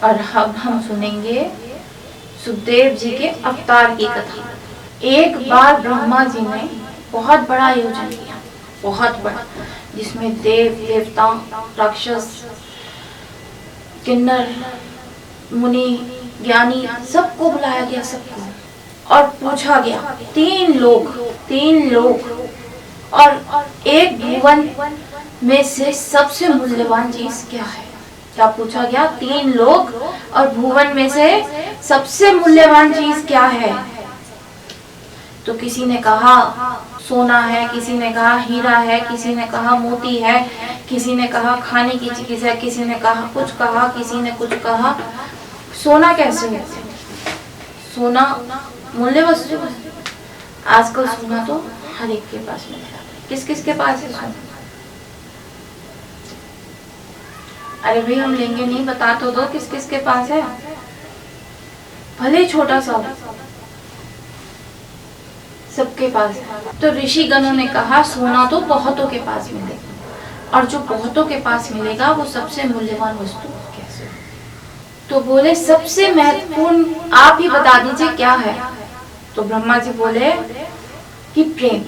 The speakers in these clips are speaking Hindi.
और अब हम सुनेंगे सुखदेव जी के अवतार की कथा। एक बार ब्रह्मा जी ने बहुत बड़ा आयोजन किया, बहुत बड़ा, जिसमें देव देवता, राक्षस, किन्नर, मुनि, ज्ञानी सबको बुलाया गया, सबको, और पूछा गया तीन लोग और एक भुवन में से सबसे मूल्यवान चीज क्या है। क्या पूछा गया? तीन लोग और भुवन में से सबसे मूल्यवान चीज क्या है। तो किसी ने कहा सोना है, किसी ने कहा हीरा है, किसी ने कहा मोती है, किसी ने कहा खाने की चीज है, किसी ने कहा कुछ कहा, किसी ने कुछ कहा। सोना कैसे है? सोना मूल्य वस्तु है। आजकल सोना तो हर एक के पास मिलेगा। किस किस के पास है सोना? अरे भाई हम लेंगे नहीं, बता तो दो किस किस के पास है। भले छोटा सा, सबके पास है। तो ऋषि गणों ने कहा सोना तो बहुतों के पास मिलेगा, और जो बहुतों के पास मिलेगा वो सबसे मूल्यवान वस्तु कैसे? तो बोले सबसे महत्वपूर्ण आप ही बता दीजिए क्या है। तो ब्रह्मा जी बोले कि प्रेम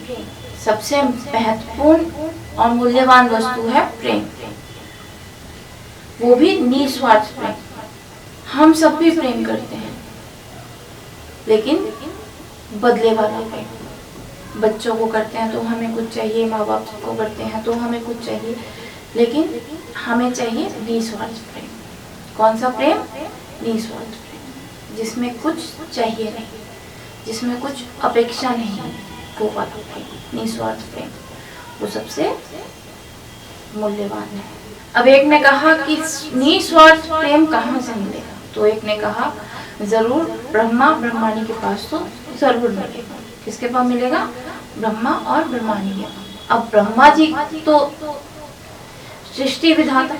सबसे महत्वपूर्ण और मूल्यवान वस्तु है, प्रेम, वो भी निस्वार्थ प्रेम। हम सब भी प्रेम करते हैं, लेकिन बदले वाला प्रेम। बच्चों को करते हैं तो हमें कुछ चाहिए, माँ बाप को करते हैं तो हमें कुछ चाहिए, लेकिन हमें चाहिए निस्वार्थ प्रेम। कौन सा प्रेम? निस्वार्थ प्रेम, जिसमें कुछ चाहिए नहीं, जिसमें कुछ अपेक्षा नहीं, वो वाला प्रेम, निस्वार्थ प्रेम, वो सबसे मूल्यवान है। अब एक ने कहा कि निस्वार्थ प्रेम कहाँ से मिलेगा? तो एक ने कहा जरूर ब्रह्मा ब्रह्माणी के पास तो जरूर मिलेगा। किसके पास मिलेगा? ब्रह्मा और ब्रह्माणी के पास। अब ब्रह्मा जी तो सृष्टि विधाता,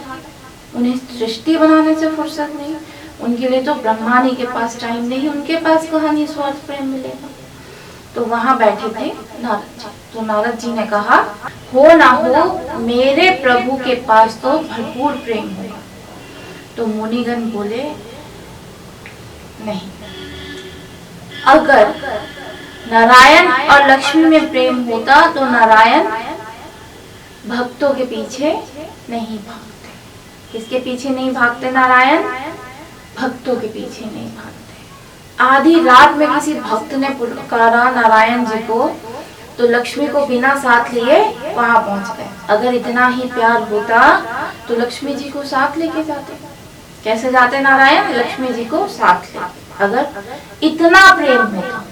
उन्हें सृष्टि बनाने से फुर्सत नहीं, उनके लिए तो ब्रह्माणी के पास टाइम नहीं, उनके पास कहाँ निस्वार्थ प्रेम मिलेगा। तो वहां बैठे थे नारद जी। तो नारद जी ने कहा हो ना हो मेरे प्रभु के पास तो भरपूर प्रेम होगा। तो मुनिगण बोले नहीं, अगर नारायण और लक्ष्मी में प्रेम होता तो नारायण भक्तों के पीछे नहीं भागते। किसके पीछे नहीं भागते? नारायण भक्तों के पीछे नहीं भागते। आधी रात में किसी भक्त ने पुकारा नारायण जी को, तो लक्ष्मी को बिना साथ लिए वहां पहुंच गए। अगर इतना ही प्यार होता तो लक्ष्मी जी को साथ लेके जाते। कैसे जाते नारायण? लक्ष्मी जी को साथ लेके। अगर इतना प्रेम होता,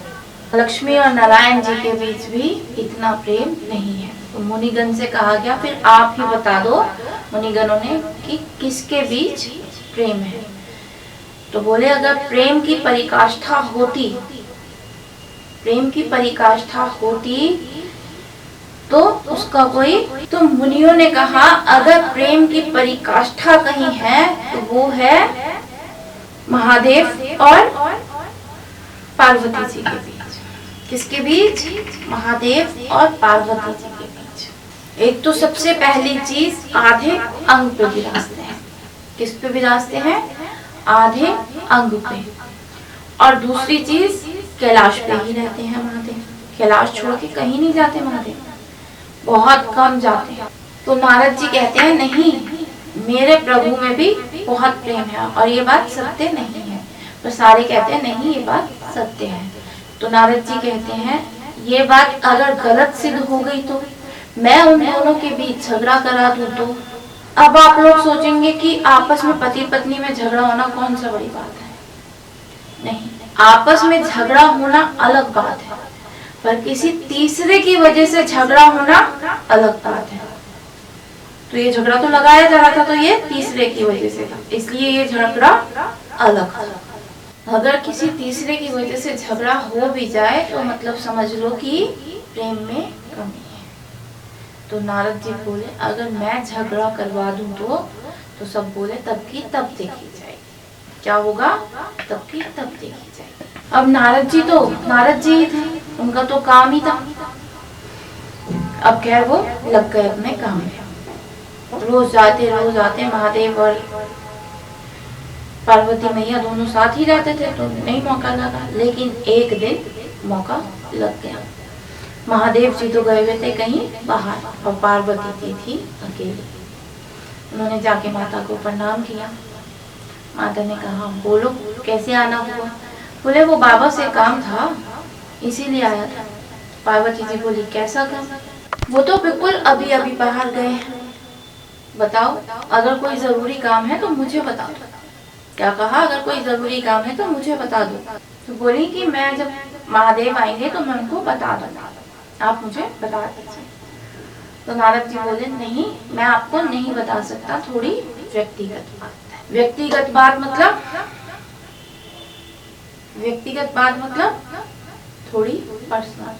लक्ष्मी और नारायण जी के बीच भी इतना प्रेम नहीं है। तो मुनिगण से कहा गया फिर आप ही बता दो, मुनिगणों ने, कि किसके बीच प्रेम है। तो बोले अगर प्रेम की पराकाष्ठा होती, प्रेम की पराकाष्ठा होती तो उसका कोई, तो मुनियों ने कहा अगर प्रेम की पराकाष्ठा कहीं है तो वो है महादेव और पार्वती जी के बीच। किसके बीच? महादेव और पार्वती जी के बीच। एक तो सबसे पहली चीज आधे अंग पे विराजते हैं। किस पे विराजते हैं? आधे अंग पे। और दूसरी चीज कैलाश पे ही रहते हैं महादेव। कैलाश छोड़ के कहीं नहीं जाते महादेव, बहुत कम जाते हैं। तो नारद जी कहते हैं नहीं, मेरे प्रभु में भी बहुत प्रेम है और ये बात सत्य नहीं है। तो सारे कहते हैं नहीं, ये बात सत्य है। तो नारद जी कहते हैं ये बात अगर गलत सिद्ध हो गई तो मैं उन दोनों के बीच झगड़ा करा दूं तो। अब आप लोग सोचेंगे कि आपस में पति पत्नी में झगड़ा होना कौन सा बड़ी बात है? नहीं, आपस में झगड़ा होना अलग बात है, पर किसी तीसरे की वजह से झगड़ा होना अलग बात है। तो ये झगड़ा तो लगाया जा रहा था, तो ये तीसरे की वजह से था, इसलिए ये झगड़ा अलग था। अगर किसी तीसरे की वजह से झगड़ा हो भी जाए तो मतलब समझ लो कि प्रेम में कमी है। तो नारद जी बोले अगर मैं झगड़ा करवा दूं तो सब बोले तब की तब देखी जाएगी। क्या होगा? तब की तब देखी जाएगी। अब नारद जी ही थे, उनका तो काम ही था। अब खैर वो लग गए अपने काम में। रोज आते महादेव और पार्वती मैया दोनों साथ ही रहते थे तो नहीं मौका लगा, लेकिन एक दिन मौका लग गया। महादेव जी तो गए हुए थे कहीं बाहर और पार्वती जी थी अकेली। उन्होंने जाके माता को प्रणाम किया। माता ने कहा बोलो कैसे आना हुआ? बोले वो बाबा से काम था इसीलिए आया था। पार्वती जी बोली कैसा काम? वो तो बिल्कुल अभी अभी बाहर गए हैं। बताओ अगर कोई जरूरी काम है तो मुझे बता दो। क्या कहा? अगर कोई जरूरी काम है तो मुझे बता दो। तो बोली कि मैं जब महादेव आएंगे तो मैं उनको बता दूंगा, आप मुझे बता दीजिए। तो नारद जी बोले नहीं, मैं आपको नहीं बता सकता, थोड़ी व्यक्तिगत बात है। व्यक्तिगत बात मतलब? व्यक्तिगत बात मतलब थोड़ी पर्सनल,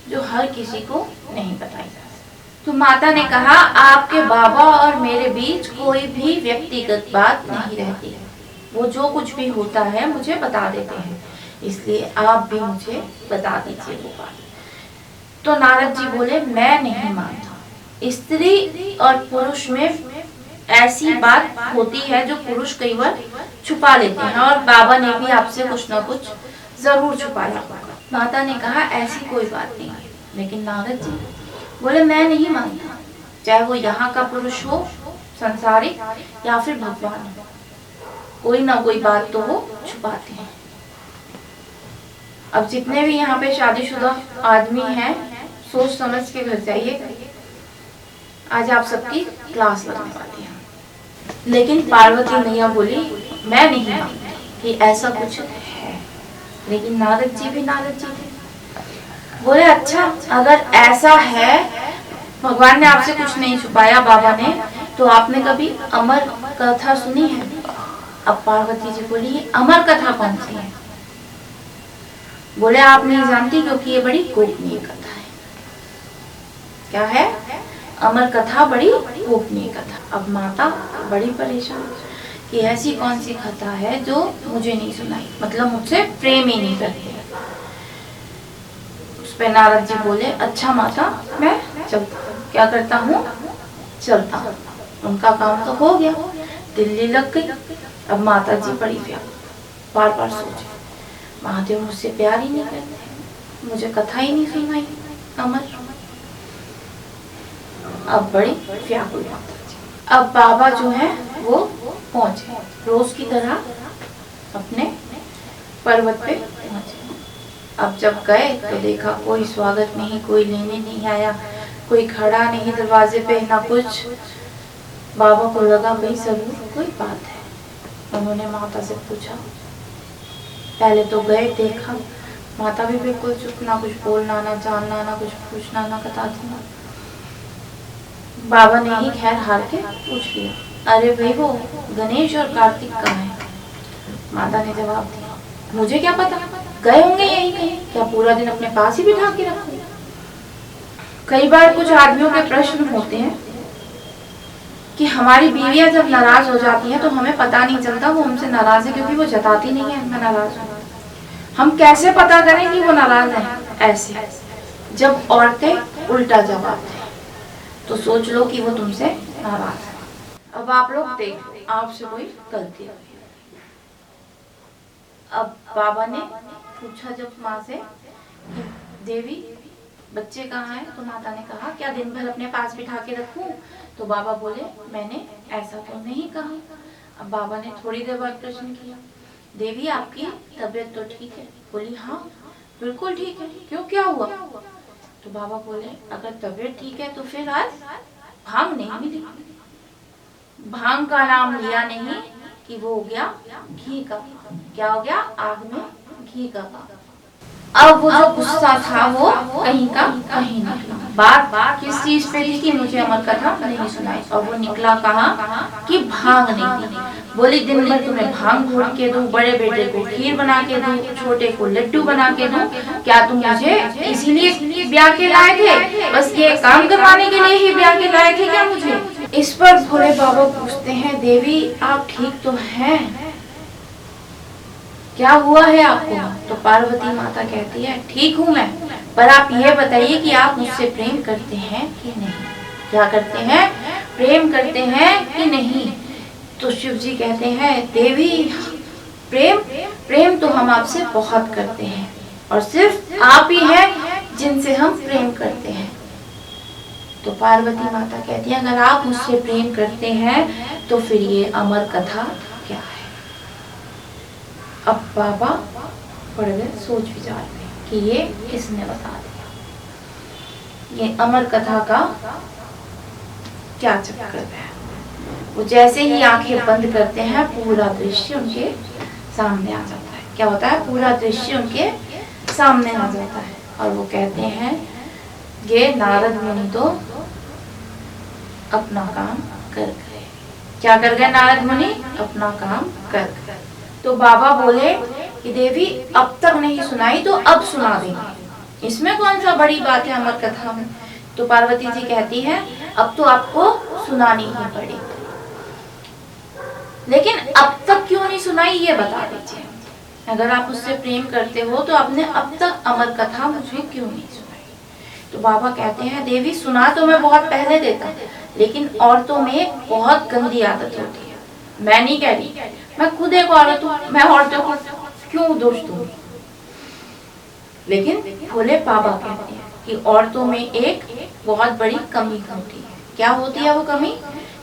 जो हर किसी को नहीं बताई जा सकती। तो माता ने कहा आपके बाबा और मेरे बीच कोई भी व्यक्तिगत बात नहीं रहती है, वो जो कुछ भी होता है मुझे बता देते हैं, इसलिए आप भी मुझे बता दीजिए वो बात। तो नारद जी बोले मैं नहीं मानता, स्त्री और पुरुष में ऐसी बात होती है जो पुरुष कई बार छुपा लेते हैं, और बाबा ने भी आपसे कुछ ना कुछ जरूर छुपाया होगा। माता ने कहा ऐसी कोई बात नहीं है, लेकिन नारद जी बोले मैं नहीं मानता, चाहे वो यहाँ का पुरुष हो संसारिक या फिर भगवान हो, कोई ना कोई बात तो वो छुपाते हैं। अब जितने भी यहाँ पे शादीशुदा आदमी हैं सोच समझ के घर जाइए, आज आप सबकी क्लास लगने वाली है। लेकिन पार्वती मैया बोली मैं नहीं मानती कि ऐसा कुछ है, लेकिन नारद जी भी नारद जी थे। बोले अच्छा अगर ऐसा है, भगवान ने आपसे कुछ नहीं छुपाया बाबा ने, तो आपने कभी अमर कथा सुनी है? अब पार्वती जी बोली अमर कथा कौन सी है? बोले आप नहीं जानती क्योंकि ये बड़ी गोपनीय कथा है। क्या है? अमर कथा, बड़ी गोपनीय कथा। अब माता बड़ी परेशान कि ऐसी कौन सी कथा है जो मुझे नहीं सुनाई, मतलब मुझसे प्रेम ही नहीं करते। उस पे नारद जी बोले अच्छा माता मैं चलता हूँ। क्या करता हूँ? चलता हूँ। उनका काम तो हो गया, दिल्ली लग गई। अब माता जी बड़ी बार बार सोचे महादेव मुझसे प्यार ही नहीं करते, मुझे कथा ही नहीं सुनाई अमर। अब बड़ी व्याकुल माता जी। अब बाबा जो है वो पहुंचे रोज की तरह अपने पर्वत पे पहुंचे। अब जब गए तो देखा कोई स्वागत नहीं, कोई लेने नहीं आया, कोई खड़ा नहीं दरवाजे पे, ना कुछ। बाबा को लगा भाई जरूर कोई बात है। उन्होंने माता से पूछा, पहले तो गए देखा माता भी बिल्कुल चुप, ना कुछ बोलना, ना जानना, ना कुछ पूछना, ना बताना। बाबा ने ही खैर हार के पूछ लिया अरे भाई वो गणेश और कार्तिक कहाँ है? माता ने जवाब दिया मुझे क्या पता, गए होंगे यहीं कहीं, क्या पूरा दिन अपने पास ही बिठा के रखोगे? कई बार कुछ आदमियों के प्रश्न होते हैं कि हमारी बीवियां जब नाराज हो जाती हैं तो हमें पता नहीं चलता वो हमसे नाराज है, क्योंकि वो जताती नहीं है मैं नाराज हूँ। हम कैसे पता करें कि वो नाराज है? ऐसे जब औरतें उल्टा जवाब दें तो सोच लो कि वो तुमसे नाराज है। अब आप लोग देखो आपसे कोई गलती हुई। अब बाबा ने पूछा जब माँ से कि देवी बच्चे कहाँ हैं, तो माता ने कहा क्या दिन भर अपने पास बिठा के रखूं? तो बाबा बोले मैंने ऐसा तो नहीं कहा। अब बाबा ने थोड़ी देर बाद प्रश्न किया देवी आपकी तबीयत तो ठीक है? बोली हाँ बिल्कुल ठीक है, क्यों क्या हुआ? तो बाबा बोले अगर तबीयत ठीक है तो फिर आज भांग नहीं मिली। भांग का नाम लिया नहीं कि वो हो गया घी का। क्या हो गया? आग में घी का। अब वो जो गुस्सा था वो कहीं का कहीं निकला। बात किस चीज पे थी कि मुझे अमर कथा नहीं सुनाई, और वो निकला कहाँ कि भांग नहीं दी। बोली दिन भर तुम्हें भांग घोट के दूं, बड़े बेटे को खीर बना के दूं, छोटे को लड्डू बना के दूं, क्या तुम मुझे इसीलिए ब्याह के लाए थे? बस ये काम करवाने के लिए ही ब्याह के लाए थे क्या मुझे? इस पर भोले बाबा पूछते हैं देवी आप ठीक तो हैं, क्या हुआ है आपको? तो पार्वती माता कहती है ठीक हूँ मैं, पर आप ये बताइए कि आप मुझसे प्रेम करते हैं कि नहीं? क्या करते हैं? प्रेम करते हैं कि नहीं? तो शिव जी कहते हैं देवी प्रेम प्रेम तो हम आपसे बहुत करते हैं और सिर्फ आप ही हैं जिनसे हम प्रेम करते हैं। तो पार्वती माता कहती है अगर आप मुझसे प्रेम करते हैं तो फिर ये अमर कथा क्या है। अब बाबा पड़ गए सोच विचार में कि ये किसने बता दिया, ये अमर कथा का क्या चक्कर है। वो जैसे ही आंखें बंद करते हैं पूरा दृश्य उनके सामने आ जाता है। क्या होता है, पूरा दृश्य उनके सामने आ जाता है और वो कहते हैं ये नारद मुनि तो अपना काम कर गए। क्या कर गए नारद मुनि? अपना काम कर गए। तो बाबा बोले कि देवी अब तक नहीं सुनाई तो अब सुना देंगे, इसमें कौन सा बड़ी बात है अमर कथा में। तो पार्वती जी कहती है अब तो आपको सुनानी ही पड़ेगी, लेकिन अब तक क्यों नहीं सुनाई ये बता दीजिए। अगर आप उससे प्रेम करते हो तो आपने अब तक अमर कथा मुझे क्यों नहीं सुनाई। तो बाबा कहते हैं देवी सुना तो मैं बहुत पहले देता, लेकिन औरतों में एक बहुत गंदी आदत होती है। मैं नहीं कह रही, मैं खुद एक औरत हूँ, मैं औरतों को क्यों दोष दूँ। लेकिन भोले बाबा कहते हैं कि औरतों में एक बहुत बड़ी कमी होती है। क्या होती है वो कमी?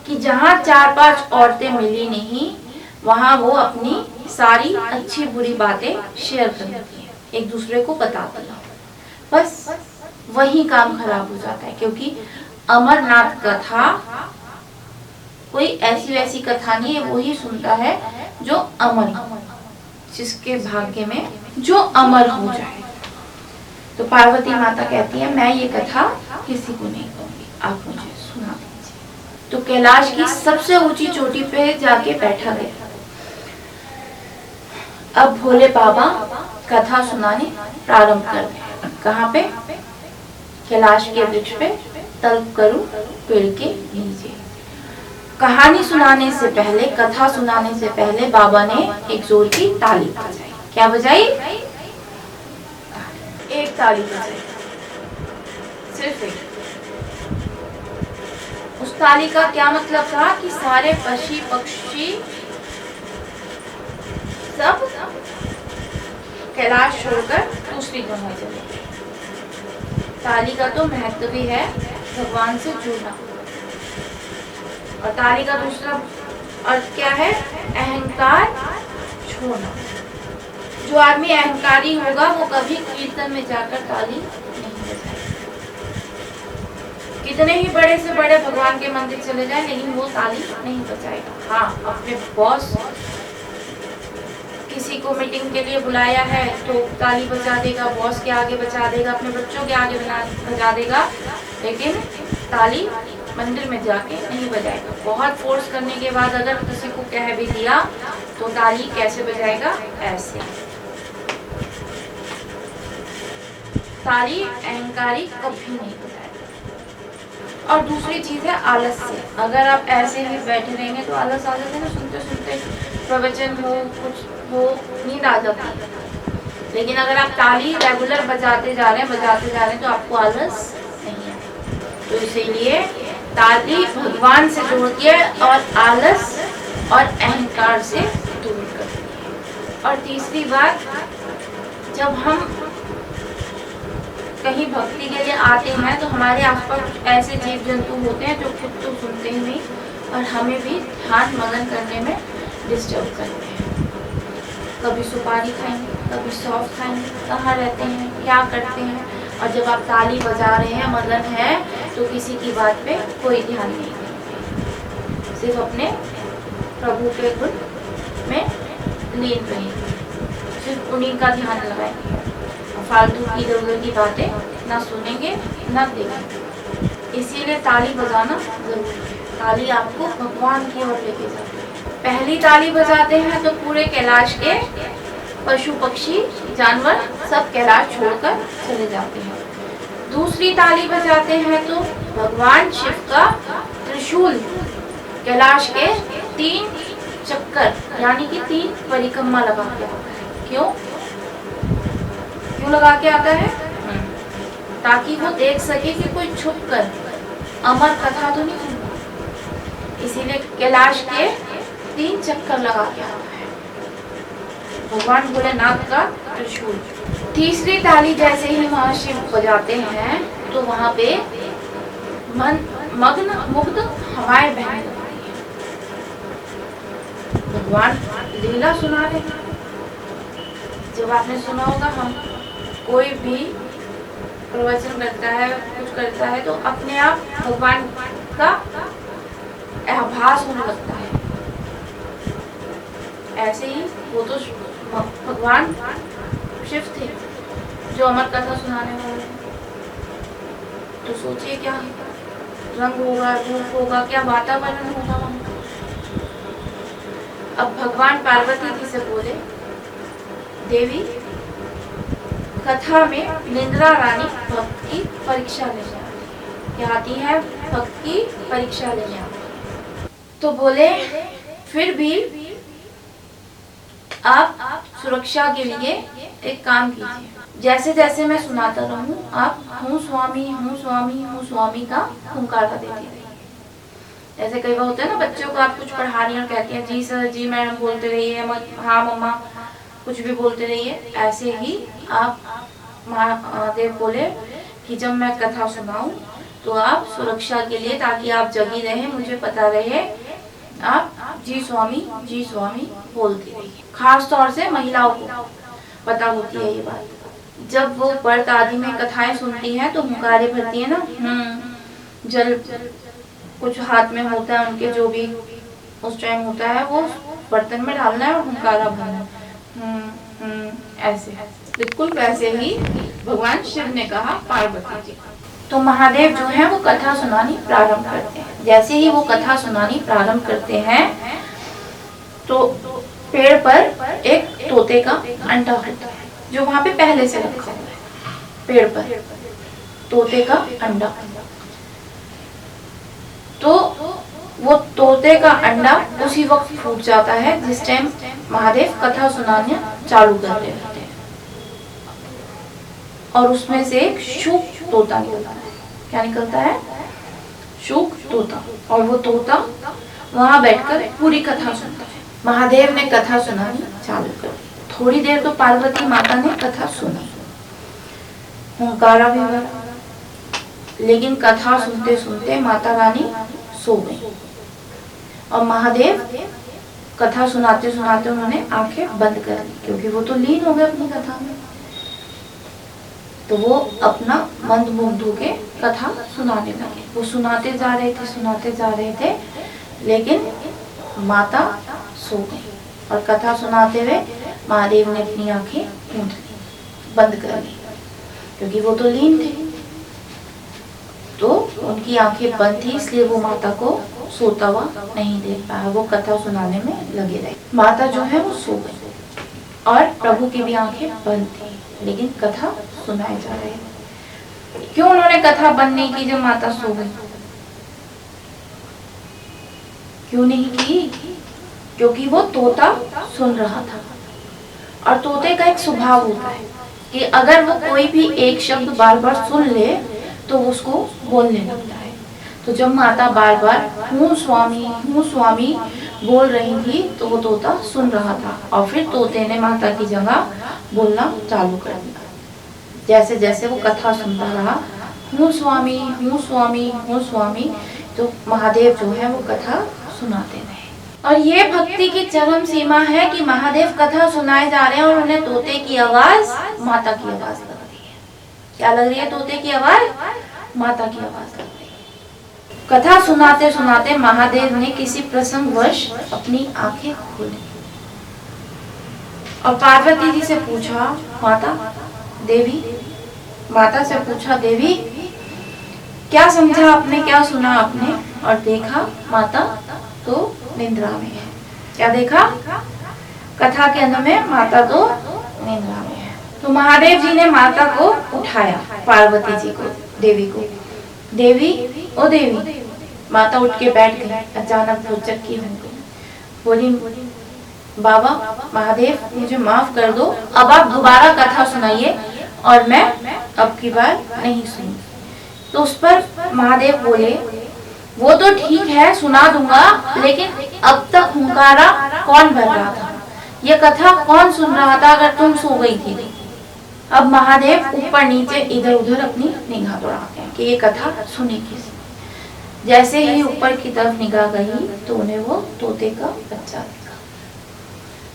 कि जहाँ 4-5 औरतें मिली नहीं वहाँ वो अपनी सारी अच्छी बुरी बातें शेयर कर देती हैं, एक दूसरे को बताती हैं। बस वही काम खराब हो जाता है, क्योंकि अमरनाथ कथा कोई ऐसी वैसी कथा नहीं है, वो ही सुनता है जो अमर, जिसके भाग्य में जो अमर हो जाए। तो पार्वती माता कहती है मैं ये कथा किसी को नहीं कहूंगी, आप मुझे सुना दीजिए। तो कैलाश की सबसे ऊंची चोटी पे जाके बैठा गया। अब भोले बाबा कथा सुनाने प्रारंभ कर गए। कहाँ पे? कैलाश के वृक्ष पे, तल्पकरु पेड़ के नीचे। कहानी सुनाने से पहले, कथा सुनाने से पहले बाबा ने एक जोर की ताली बजाई। क्या बजाई? एक ताली बजाई, सिर्फ एक। उस ताली का क्या मतलब था कि सारे पक्षी पक्षी सब कैलाश छोड़कर दूसरी जगह चले। ताली का तो महत्व भी है भगवान से जुड़ना। और ताली का दूसरा अर्थ क्या है? अहंकार छोड़ना। जो आदमी अहंकारी होगा वो कभी कीर्तन में जाकर ताली नहीं बजाएगा। कितने ही बड़े से बड़े भगवान के मंदिर चले जाए लेकिन वो ताली नहीं बजाएगा। हाँ, अपने बॉस किसी को मीटिंग के लिए बुलाया है तो ताली बजा देगा, बॉस के आगे बजा देगा, अपने बच्चों के आगे बजा देगा, लेकिन ताली मंदिर में जाके नहीं बजाएगा। बहुत फोर्स करने के बाद अगर किसी को कह भी दिया तो ताली कैसे बजाएगा? ऐसे। ताली अहंकारी कभी नहीं बजाएगा। और दूसरी चीज है आलस्य। अगर आप ऐसे ही बैठे रहेंगे तो आलस आ जाता है ना, सुनते सुनते प्रवचन हो, कुछ हो, नींद आ जाती है। लेकिन अगर आप ताली रेगुलर बजाते जा रहे हैं तो आपको आलस नहीं आएगा। तो इसीलिए ताली भगवान से जोड़ती है और आलस और अहंकार से दूर करती है। और तीसरी बात, जब हम कहीं भक्ति के लिए आते हैं तो हमारे आसपास कुछ ऐसे जीव जंतु होते हैं जो खुद तो सुनते ही नहीं और हमें भी ध्यान मगन करने में डिस्टर्ब करते हैं। कभी सुपारी खाएंगे, कभी सौंफ खाएंगे, कहाँ रहते हैं, क्या करते हैं। और जब आप ताली बजा रहे हैं, मगन है, तो किसी की बात पे कोई ध्यान नहीं देंगे, सिर्फ अपने प्रभु के गुण में लीन रहेंगे, सिर्फ उन्हीं का ध्यान लगाएंगे। फालतू की इधर की बातें ना सुनेंगे ना देखेंगे। इसीलिए ताली बजाना जरूरी है। ताली आपको भगवान की ओर लेके जाती है। पहली ताली बजाते हैं तो पूरे कैलाश के पशु पक्षी जानवर सब कैलाश छोड़कर चले जाते हैं। दूसरी ताली बजाते हैं तो भगवान शिव का त्रिशूल कैलाश के 3 चक्कर यानी कि 3 परिक्रमा लगा के आता है। क्यों लगा के आता है? ताकि वो देख सके कि कोई छुप कर अमर कथा तो नहीं सुनता। इसीलिए कैलाश के 3 चक्कर लगा के आता है भगवान भोलेनाथ का त्रिशूल। तीसरी ताली जैसे ही महाशिव बजाते हैं तो वहां पे मग्न मुग्ध हवाएं बहने लगती हैं। भगवान लीला सुना रहे हैं। जब आपने सुना होगा, हम कोई भी प्रवचन करता है, कुछ करता है तो अपने आप भगवान का आभास होने लगता है। ऐसे ही वो तो भगवान शिव थे जो अमर कथा सुनाने वाले। तो सोचिए क्या रंग होगा, रूप होगा, क्या वातावरण होगा वहां। अब भगवान पार्वती जी से बोले, देवी कथा में निद्रा रानी भक्त की परीक्षा लेने आती है। क्या आती है? भक्त की परीक्षा लेने आती है। तो बोले फिर भी आप सुरक्षा के लिए एक काम कीजिए, जैसे जैसे मैं सुनाता रहूं आप हूँ स्वामी हूँ स्वामी हूँ स्वामी का हुंकारा देती रहिए। ऐसे कई बार होता है ना, बच्चों को आप कुछ पढ़ा रही और कहती हैं जी सर जी मैडम बोलते रहिए, हाँ मम्मा कुछ भी बोलते रहिए। ऐसे ही आप महादेव बोले कि जब मैं कथा सुनाऊं तो आप सुरक्षा के लिए, ताकि आप जगी रहे, मुझे पता रहे, आप जी स्वामी बोलती रहिए। खास तौर से महिलाओं को पता होती है ये बात। जब वो व्रत आदि में कथाएं सुनती हैं तो हुंकारे भरती है ना, जल कुछ हाथ में होता है उनके, जो भी उस टाइम होता है वो बर्तन में डालना है और हुंकारा भरना है। ऐसे बिल्कुल वैसे ही भगवान शिव ने कहा पार्वती जी। तो महादेव जो है वो कथा सुनानी प्रारंभ करते हैं। जैसे ही वो कथा सुनानी प्रारंभ करते हैं तो पेड़ पर एक तोते का अंडा होता है जो वहां पे पहले से रखा हुआ है। पेड़ पर तोते का अंडा। तो वो तोते का अंडा उसी वक्त फूट जाता है जिस टाइम महादेव कथा सुनाने चालू कर रहे होते हैं, और उसमें से एक शुक तोता निकलता है। क्या निकलता है? शुक तोता। और वो तोता वहां बैठकर पूरी कथा सुनता है। महादेव ने कथा सुनानी चालू कर दी। थोड़ी देर तो पार्वती माता ने कथा सुनी, हुंकारा भी भरा, लेकिन कथा सुनते सुनते माता रानी सो गई और महादेव कथा सुनाते सुनाते उन्होंने आंखें बंद कर दी, क्योंकि वो तो लीन हो गए अपनी कथा में। तो वो अपना मंद मुग्ध होके कथा सुनाने लगे। वो सुनाते जा रहे थे, लेकिन माता सो गई और कथा सुनाते हुए महादेव ने अपनी आंखें मूंद ली, बंद कर ली, क्योंकि वो तो लीन थे। तो उनकी आंखें बंद थी, इसलिए वो माता को सोता हुआ नहीं देख पाया। वो कथा सुनाने में लगे रहे। माता जो है वो सो गई और प्रभु की भी आंखें बंद थी, लेकिन कथा सुनाए जा रहे थे। क्यों उन्होंने कथा बंद नहीं की जब माता सो गई? क्यों नहीं की? क्योंकि वो तोता सुन रहा था, और तोते का एक स्वभाव होता है कि अगर वो कोई भी एक शब्द बार बार सुन ले तो उसको बोलने लगता है। तो जब माता बार बार हूँ स्वामी बोल रही थी तो वो तोता सुन रहा था, और फिर तोते ने माता की जगह बोलना चालू कर दिया। जैसे जैसे वो कथा सुनता रहा, हूँ स्वामी, तो महादेव जो है वो कथा सुनाते रहे। और ये भक्ति की चरम सीमा है कि महादेव कथा सुनाए जा रहे हैं और उन्हें तोते की आवाज माता की आवाज लग रही है। क्या लग रही है? तोते की आवाज माता की आवाज लग रही है। कथा सुनाते सुनाते महादेव ने किसी प्रसंगवश अपनी आंखें खोली और पार्वती जी से पूछा, माता से पूछा, देवी क्या समझा आपने, क्या सुना आपने? और देखा माता तो निद्रा में है। क्या देखा? कथा के अंत में माता तो निद्रा में है। तो महादेव जी ने माता को उठाया, पार्वती जी को, देवी को। ओ देवी। माता उठ के बैठ गई। अचानक वो चक्की हो गई, बोली, बाबा महादेव मुझे माफ कर दो, अब आप दोबारा कथा सुनाइए और मैं अब की बार नहीं सुनी। तो उस पर महादेव बोले, वो तो ठीक है सुना दूंगा, लेकिन अब तक हुंकारा कौन भर रहा था, ये कथा कौन सुन रहा था अगर तुम सो गई थी। अब महादेव ऊपर नीचे इधर उधर अपनी निगाह दौड़ाते हैं कि ये कथा सुनी किसने। जैसे ही ऊपर की तरफ निगाह गई तो उन्हें वो तोते का बच्चा दिखा।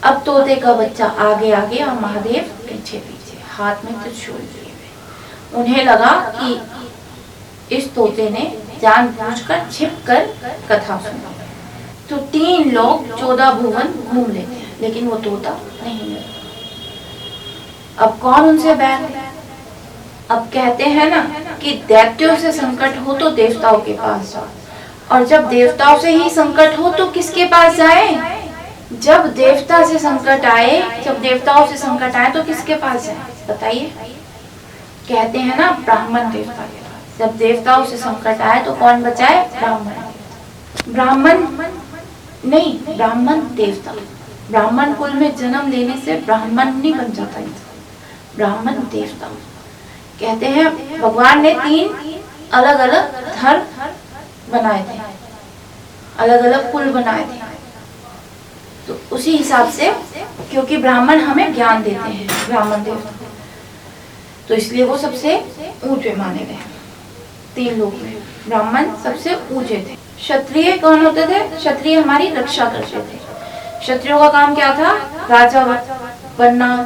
अब तोते का बच्चा आगे आगे और महादेव पीछे पीछे, हाथ में त्रिशूल लिए हुए। उन्हें लगा कि इस तोते ने जानबूझकर छिपकर कथा सुनी। तो 3 लोग 14 भुवन घूम लेते हैं, लेकिन वो तोता नहीं मिलता। अब कौन उनसे बैर है? अब कहते हैं ना कि दैत्यों से संकट हो तो देवताओं के पास जाओ, और जब देवताओं से ही संकट हो तो किसके पास जाए? जब देवता से संकट आए, जब देवताओं से संकट आए तो किसके पास जाए बताइए? कहते हैं ना ब्राह्मण देवता के पास। जब देवताओं से संकट आए तो कौन बचाए? ब्राह्मण। ब्राह्मण नहीं, ब्राह्मण देवता। ब्राह्मण कुल में जन्म लेने से ब्राह्मण नहीं बन जाता इंसान, ब्राह्मण देवता। कहते हैं भगवान ने 3 अलग अलग धर्म बनाए थे, अलग अलग कुल बनाए थे। तो उसी हिसाब से, क्योंकि ब्राह्मण हमें ज्ञान देते हैं, ब्राह्मण देवता, तो इसलिए वो सबसे ऊंचे माने गए। 3 लोग में ब्राह्मण सबसे ऊंचे थे। क्षत्रिय कौन होते थे? क्षत्रिय हमारी रक्षा करते थे। क्षत्रियों का काम क्या था? राजा बनना,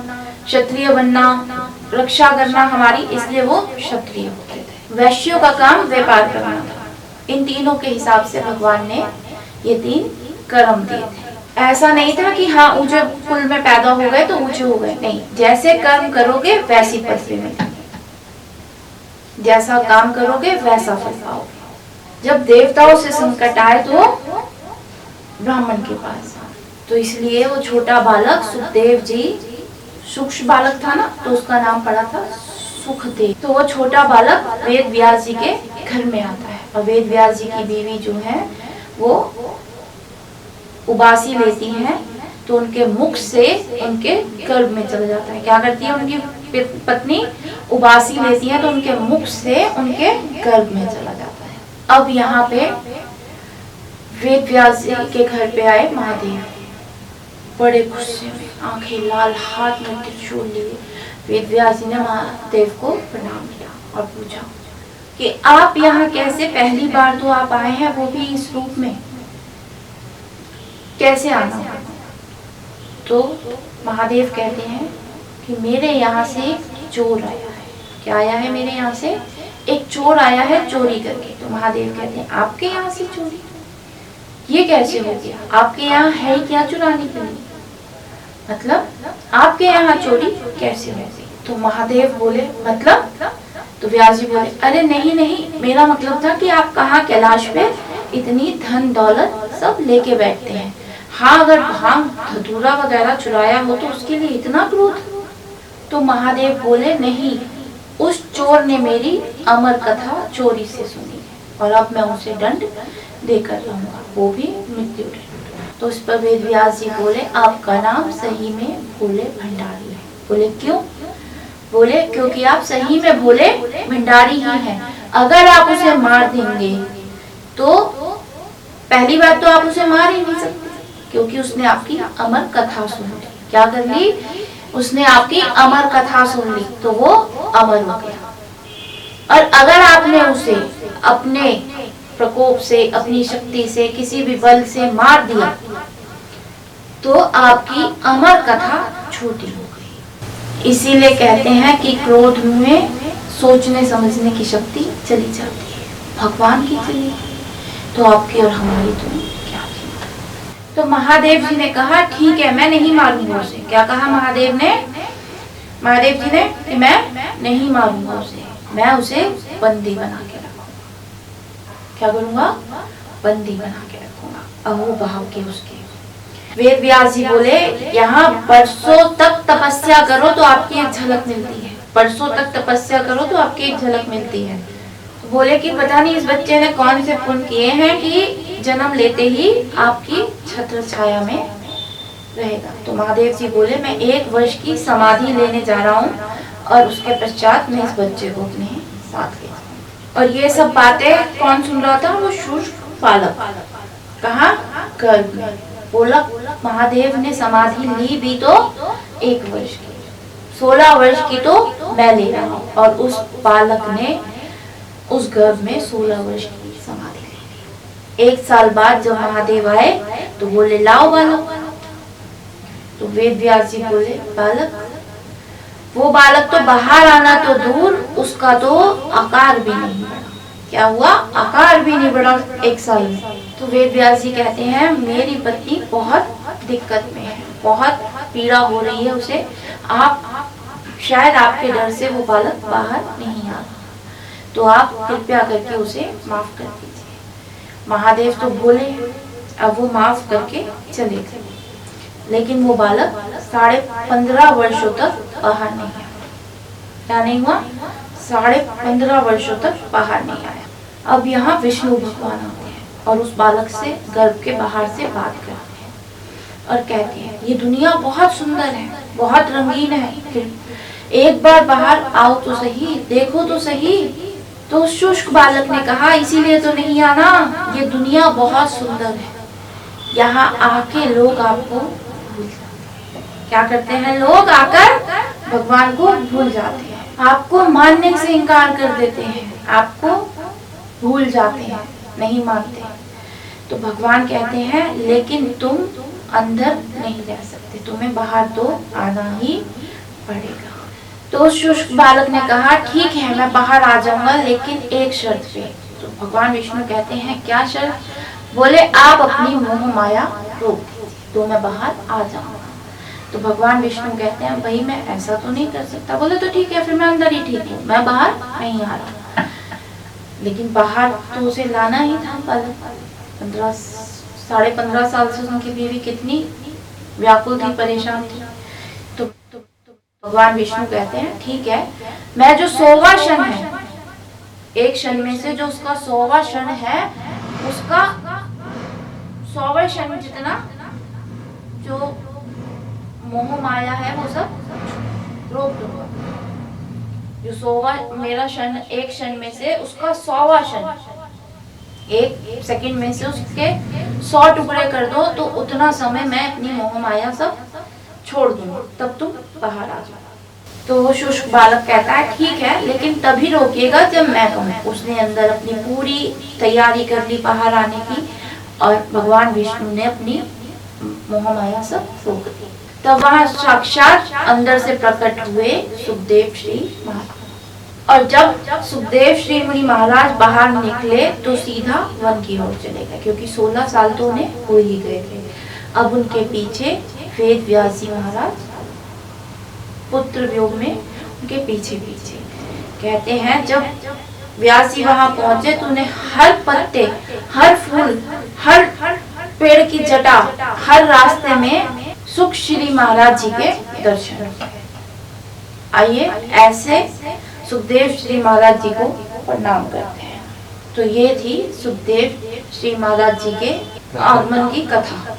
क्षत्रिय बनना, रक्षा करना हमारी, इसलिए वो क्षत्रिय होते थे। वैश्यों का काम व्यापार करना था। इन तीनों के हिसाब से भगवान ने ये 3 कर्म दिए थे। ऐसा नहीं था कि हाँ ऊंचे कुल में पैदा हो गए तो ऊंचे हो गए, नहीं। जैसे कर्म करोगे वैसी पदवी मिलेगी, जैसा काम करोगे वैसा फल पाओगे। जब देवताओं से संकट आए तो ब्राह्मण के पास, तो इसलिए वो छोटा बालक सुखदेव जी, सूक्ष्म बालक था ना, तो उसका नाम पड़ा था सुखदेव। तो वो छोटा बालक वेद व्यास जी के घर में आता है, और वेद व्यास जी की बीवी जो है वो उबासी लेती हैं, तो उनके मुख से उनके गर्भ में चला जाता है। क्या करती है उनकी पत्नी? उबासी लेती है तो उनके मुख से उनके गर्भ में चला जाता है। अब यहाँ पे वेद व्यास जी के घर पे आए महादेव, बड़े गुस्से में, आंखें लाल, हाथ में त्रिशूल लिए। वेद व्यास जी ने महादेव को प्रणाम किया और पूछा कि आप यहाँ कैसे? पहली बार तो आप आए हैं, वो भी इस रूप में, कैसे आना? तो महादेव कहते हैं कि मेरे यहाँ से एक चोर आया है। क्या आया है? मेरे यहाँ से एक चोर आया है चोरी करके। तो महादेव कहते हैं आपके यहाँ से चोरी? ये कैसे हो गया? आपके यहाँ है क्या चुराने के लिए? मतलब आपके यहाँ चोरी कैसे हो गई? तो महादेव बोले मतलब? तो व्यास जी बोले अरे नहीं नहीं, मेरा मतलब था कि आप कहाँ कैलाश पे इतनी धन दौलत सब लेके बैठते हैं। हाँ, अगर भांग धतूरा वगैरह चुराया हो तो उसके लिए इतना क्रोध? तो महादेव बोले नहीं, उस चोर ने मेरी अमर कथा चोरी से सुनी है और अब मैं उसे दंड देकर रहूंगा, वो भी मृत्यु दंड। तो उस पर वेद व्यास जी बोले आपका नाम सही में भोले भंडारी है। बोले क्यों? बोले क्योंकि आप सही में भोले भंडारी ही हैं। अगर आप उसे मार देंगे तो पहली बात तो आप उसे मार ही नहीं सकते, क्योंकि उसने आपकी अमर कथा सुन ली। क्या कर ली? उसने आपकी अमर कथा सुन ली, तो वो अमर हो गया। और अगर आपने उसे अपने प्रकोप से, अपनी शक्ति से, किसी भी बल से मार दिया तो आपकी अमर कथा छोटी हो गई। इसीलिए कहते हैं कि क्रोध में सोचने समझने की शक्ति चली जाती है, भगवान की चली, तो आपकी और हमारी तो क्या थी। तो महादेव जी ने कहा ठीक है मैं नहीं मारूंगा उसे। क्या कहा महादेव ने? महादेव जी ने कि मैं नहीं मारूंगा उसे, मैं उसे बंदी बना के रखूंगा। क्या करूंगा? बंदी बना के रखूंगा, अहो भाव के उसके। वेद व्यास जी बोले यहाँ बरसों तक तपस्या करो तो आपकी एक झलक मिलती है, बरसों तक तपस्या करो तो आपकी एक झलक मिलती है। तो बोले कि पता नहीं इस बच्चे ने कौन से पुण्य किए हैं कि जन्म लेते ही आपकी छत्र छाया में रहेगा। तो महादेव जी बोले मैं 1 वर्ष की समाधि लेने जा रहा हूँ और उसके पश्चात मैं इस बच्चे को अपने साथ ले जाऊंगा। और ये सब बातें कौन सुन रहा था? वो सूक्ष्म बालक, कहाँ? गर्भ में। बोला महादेव ने समाधि ली भी तो 1 वर्ष की, 16 वर्ष की तो मैं ले रहा हूँ, और उस बालक ने उस गर्भ में 16 वर्ष की समाधि ली। 1 साल बाद जब महादेव आए तो बोले लाओ बालक। तो वेद व्यास जी बोले बालक, वो बालक तो बाहर आना तो दूर, उसका तो आकार भी नहीं बढ़ा। क्या हुआ? आकार भी नहीं बढ़ा 1 साल में। तो वेद व्यास जी कहते हैं मेरी पत्नी बहुत दिक्कत में है, बहुत पीड़ा हो रही है उसे, आप शायद आपके डर से वो बालक बाहर नहीं आ रहा, तो आप कृपया करके उसे माफ कर दीजिए। महादेव तो बोले, अब वो माफ करके चले गए, लेकिन वो बालक 15.5 वर्षों तक बाहर नहीं आया। क्या नहीं हुआ? 15.5 वर्षों तक बाहर नहीं आया। अब यहाँ विष्णु भगवान आते हैं और उस बालक से गर्भ के बाहर से बात करते हैं और कहते हैं ये दुनिया बहुत सुंदर है, बहुत रंगीन है, फिर एक बार बाहर आओ तो सही, देखो तो सही। तो उस शुष्क बालक ने कहा इसीलिए तो नहीं आना, ये दुनिया बहुत सुंदर है, यहाँ आके लोग आपको भूल जाते हैं। क्या करते हैं? लोग आकर भगवान को भूल जाते हैं, आपको मानने से इनकार कर देते हैं, आपको भूल जाते हैं, नहीं मानते। तो भगवान कहते हैं लेकिन तुम अंदर नहीं रह सकते, तुम्हें बाहर तो आना ही पड़ेगा। तो उस शुष्क बालक ने कहा ठीक है मैं बाहर आ जाऊंगा, लेकिन एक शर्त पे। तो भगवान विष्णु कहते हैं क्या शर्त? बोले आप अपनी मोह माया रोक दीजिए तो मैं बाहर आ जाऊंगा। तो भगवान विष्णु कहते हैं भाई मैं ऐसा तो नहीं कर सकता। बोले तो ठीक है फिर मैं अंदर ही ठीक हूँ, मैं बाहर नहीं आ रहा। लेकिन बाहर तो उसे लाना ही था। 15.5 साल से उनकी बीवी कितनी व्याकुल थी, परेशान थी। तो भगवान विष्णु कहते हैं ठीक है, मैं जो 100वां क्षण है, एक क्षण में से जो उसका 100वां क्षण है, उसका 100वें क्षण जितना जो मोह माया है वो सब रोक दूंगा। जो 100वां मेरा क्षण, एक क्षण में से उसका 100वां क्षण, एक सेकंड में से उसके 100 टुकड़े कर दो तो उतना समय मैं अपनी मोह माया सब छोड़ दूंगा, तब तुम बाहर आ जाओ। तो वो शुष्क बालक कहता है ठीक है, लेकिन तभी रोकिएगा जब मैं कहूँ। उसने अंदर अपनी पूरी तैयारी कर ली बाहर आने की, और भगवान विष्णु ने अपनी मोह माया सब रोक दी। तब वहां साक्षात अंदर से प्रकट हुए सुखदेव श्री महाराज। और जब सुखदेव श्री मुनि महाराज बाहर निकले तो सीधा वन की ओर चले गए, क्योंकि 16 साल तो उन्हें हो ही गए थे। अब उनके पीछे वेद व्यास जी महाराज पुत्र वियोग में उनके पीछे पीछे। कहते हैं जब व्यास जी वहां पहुंचे तो उन्हें हर पत्ते, हर फूल, हर पेड़ की जटा, हर रास्ते में सुख श्री महाराज जी के दर्शन। आइए ऐसे सुखदेव श्री महाराज जी को प्रणाम करते हैं। तो ये थी सुखदेव श्री महाराज जी के आगमन की कथा।